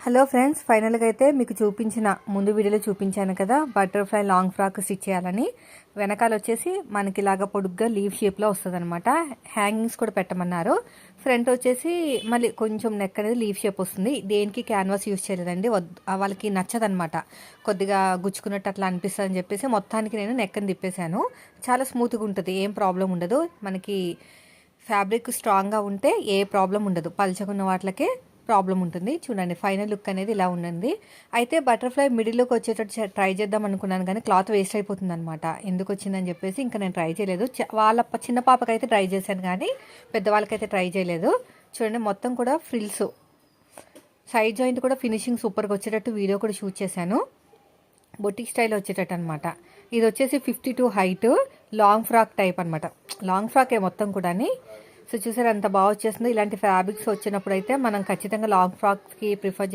Hello friends, ఫైనల్గా అయితే మీకు చూపించిన ముందు వీడియోలో చూపించాను కదా బటర్ఫ్లై లాంగ్ ఫ్రాక్ స్టిచ్ చేయాలని. వెనకాల వచ్చేసి మనకి ఇలాగా పొడుగ్గా లీవ్ షేప్లో వస్తుంది అనమాట. హ్యాంగింగ్స్ కూడా పెట్టమన్నారు. ఫ్రంట్ వచ్చేసి మళ్ళీ కొంచెం నెక్ అనేది లీవ్ షేప్ వస్తుంది. దేనికి క్యాన్వాస్ యూస్ చేయలేదండి, వాళ్ళకి నచ్చదనమాట, కొద్దిగా గుచ్చుకున్నట్టు అట్లా అనిపిస్తుంది అని చెప్పేసి మొత్తానికి నేను నెక్కని తిప్పేశాను. చాలా స్మూత్గా ఉంటుంది, ఏం ప్రాబ్లం ఉండదు. మనకి ఫ్యాబ్రిక్ స్ట్రాంగ్గా ఉంటే ఏ ప్రాబ్లం ఉండదు, పల్చకున్న వాటికే ప్రాబ్లం ఉంటుంది. చూడండి, ఫైనల్ లుక్ అనేది ఇలా ఉండింది. అయితే బటర్ఫ్లై మిడిల్లోకి వచ్చేటట్టు ట్రై చేద్దాం అనుకున్నాను, కానీ క్లాత్ వేస్ట్ అయిపోతుంది అనమాట. ఎందుకు వచ్చిందని చెప్పేసి ఇంకా నేను ట్రై చేయలేదు. వాళ్ళ చిన్న పాపకైతే ట్రై చేశాను, కానీ పెద్దవాళ్ళకైతే ట్రై చేయలేదు. చూడండి, మొత్తం కూడా ఫ్రిల్స్, సైడ్ జాయింట్ కూడా ఫినిషింగ్ సూపర్గా వచ్చేటట్టు వీడియో కూడా షూట్ చేశాను. బొటిక్ స్టైల్ వచ్చేటట్టు అనమాట. ఇది వచ్చేసి 52 హైట్, లాంగ్ ఫ్రాక్ టైప్ అనమాట. లాంగ్ ఫ్రాకే మొత్తం కూడా. సో చూసారు ఎంత బాగా వచ్చేసిందో. ఇలాంటి ఫ్యాబ్రిక్స్ వచ్చినప్పుడు అయితే మనం ఖచ్చితంగా లాంగ్ ఫ్రాక్స్కి ప్రిఫర్